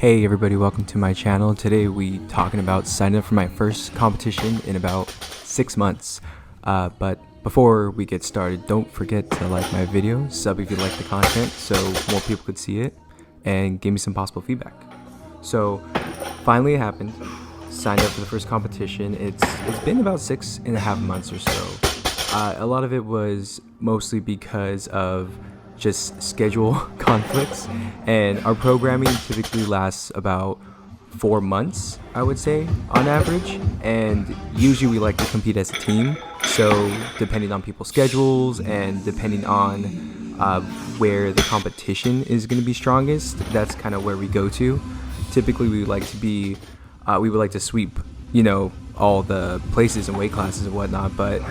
Hey everybody, welcome to my channel. Today we talking about signing up for my first competition in about 6 months. But before we get started, don't forget to like my video, sub if you like the content so more people could see it, and give me some possible feedback. So finally it happened. Signed up for the first competition. It's been about 6.5 months or so. A lot of it was mostly because of just schedule conflicts, and our programming typically lasts about 4 months, I would say, on average, and usually we like to compete as a team. So depending on people's schedules and depending on where the competition is going to be strongest, that's kind of where we go to. Typically we would like to sweep, all the places and weight classes and whatnot, but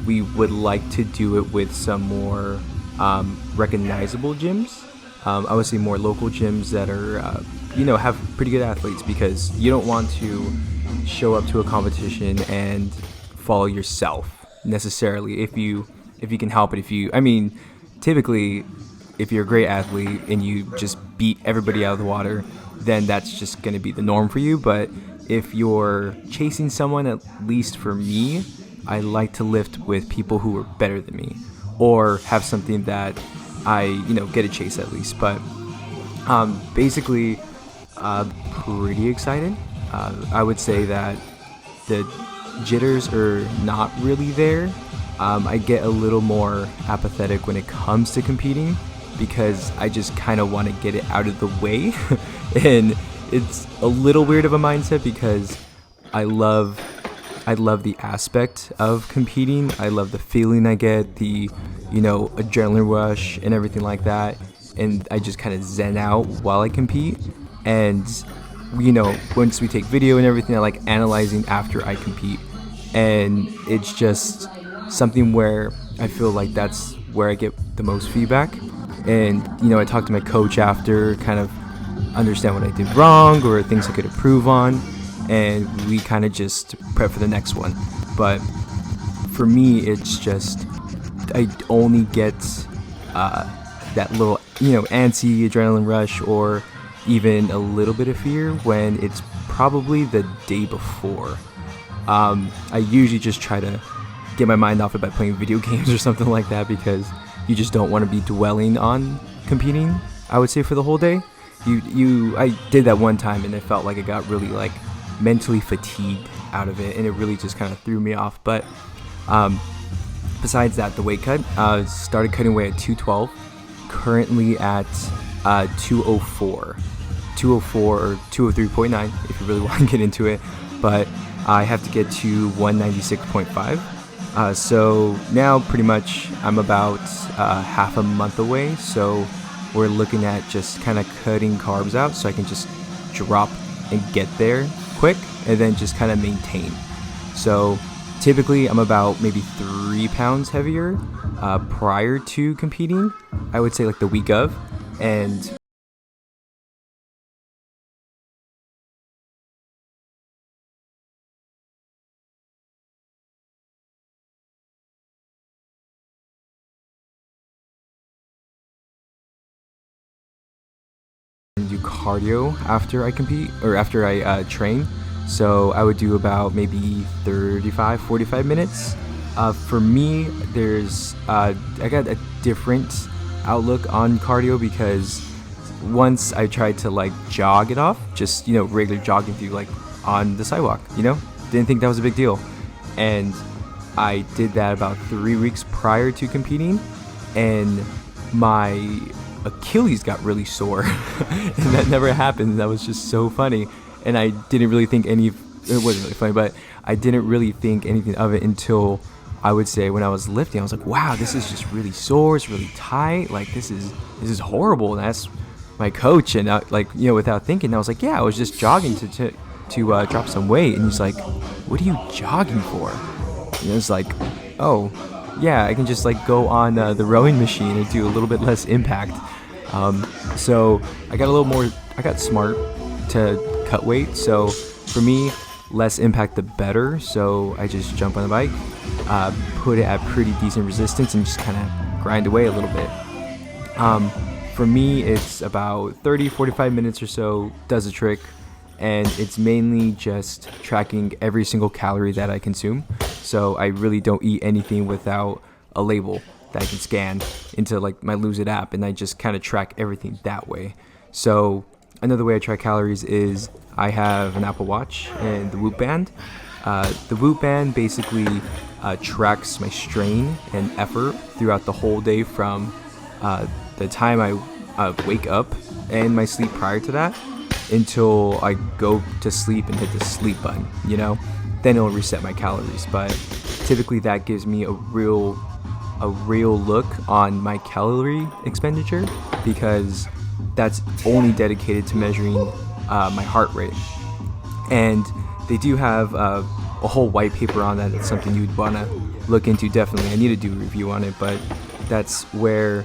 we would like to do it with some more recognizable gyms. I would say more local gyms that are, have pretty good athletes, because you don't want to show up to a competition and follow yourself necessarily if you can help it. Typically, if you're a great athlete and you just beat everybody out of the water, then that's just going to be the norm for you. But if you're chasing someone, at least for me, I like to lift with people who are better than me, or have something that I, get a chase at least. But basically, pretty excited. I would say that the jitters are not really there. I get a little more apathetic when it comes to competing, because I just kind of want to get it out of the way. And it's a little weird of a mindset, because I love the aspect of competing. I love the feeling I get, the adrenaline rush and everything like that, and I just kind of zen out while I compete. And once we take video and everything, I like analyzing after I compete, and it's just something where I feel like that's where I get the most feedback. And I talk to my coach after, kind of understand what I did wrong or things I could improve on, and we kind of just prep for the next one. But for me, it's just I only get that little antsy adrenaline rush, or even a little bit of fear, when it's probably the day before. I usually just try to get my mind off it by playing video games or something like that, because you just don't want to be dwelling on competing, I would say, for the whole day. I did that one time, and it felt like I got really mentally fatigued out of it, and it really just kind of threw me off. But besides that, the weight cut, started cutting weight at 212, currently at 204 or 203.9 if you really want to get into it, but I have to get to 196.5. So now pretty much I'm about half a month away, so we're looking at just kind of cutting carbs out so I can just drop and get there quick, and then just kind of maintain. So typically I'm about maybe 3 pounds heavier prior to competing, I would say like the week of, and do cardio after I compete, or after I train. So I would do about maybe 45 minutes. For me, there's I got a different outlook on cardio, because once I tried to jog it off, just regular jogging through on the sidewalk, didn't think that was a big deal, and I did that about 3 weeks prior to competing, and my Achilles got really sore. And that never happened. That was just so funny, and I didn't really think it wasn't really funny, but I didn't really think anything of it until, I would say, when I was lifting. I was like, wow, this is just really sore, it's really tight, this is horrible. And that's my coach, and without thinking, I was like, yeah, I was just jogging to drop some weight. And he's like, what are you jogging for? And it's like, oh yeah, I can just go on the rowing machine and do a little bit less impact. So I got smart to cut weight. So for me, less impact the better. So I just jump on the bike, put it at pretty decent resistance, and just kind of grind away a little bit. For me, it's about 30-45 minutes or so does the trick, and it's mainly just tracking every single calorie that I consume. So I really don't eat anything without a label that I can scan into like my Lose It app, and I just kind of track everything that way. So another way I track calories is I have an Apple Watch and the Whoop Band. The Whoop Band basically tracks my strain and effort throughout the whole day from the time I wake up and my sleep prior to that until I go to sleep and hit the sleep button, then it'll reset my calories. But typically that gives me a real look on my calorie expenditure, because that's only dedicated to measuring my heart rate. And they do have a whole white paper on that. It's something you'd want to look into. Definitely, I need to do a review on it, but that's where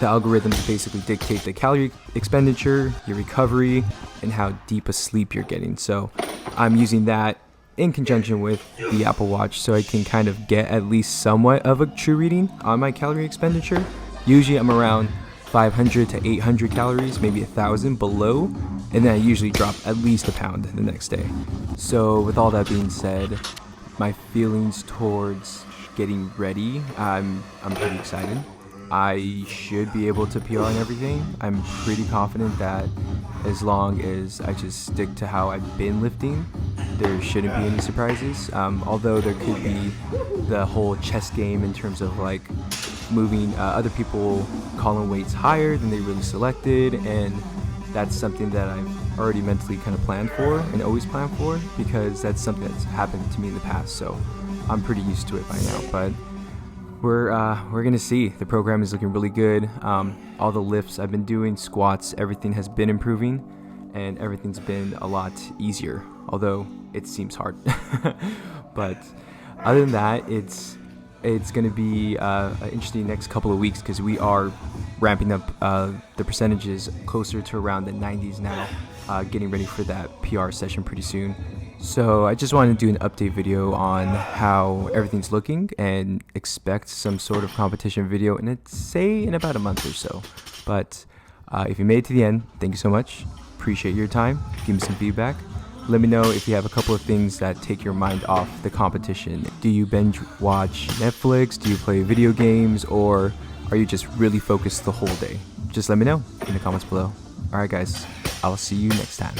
the algorithms basically dictate the calorie expenditure, your recovery, and how deep a sleep you're getting. So I'm using that in conjunction with the Apple Watch so I can kind of get at least somewhat of a true reading on my calorie expenditure. Usually I'm around 500 to 800 calories, maybe 1,000 below, and then I usually drop at least a pound the next day. So with all that being said, my feelings towards getting ready, I'm pretty excited. I should be able to PR and everything. I'm pretty confident that as long as I just stick to how I've been lifting, there shouldn't be any surprises. Although there could be the whole chess game in terms of like moving other people calling weights higher than they really selected, and that's something that I've already mentally kind of planned for and always planned for, because that's something that's happened to me in the past. So I'm pretty used to it by now. But we're gonna see. The program is looking really good. All the lifts I've been doing, squats, everything has been improving, and everything's been a lot easier, although it seems hard. But other than that, it's gonna be an interesting next couple of weeks, because we are ramping up the percentages closer to around the 90s now, getting ready for that PR session pretty soon. So I just wanted to do an update video on how everything's looking, and expect some sort of competition video in about a month or so. But if you made it to the end, thank you so much. Appreciate your time. Give me some feedback. Let me know if you have a couple of things that take your mind off the competition. Do you binge watch Netflix? Do you play video games? Or are you just really focused the whole day? Just let me know in the comments below. Alright guys, I'll see you next time.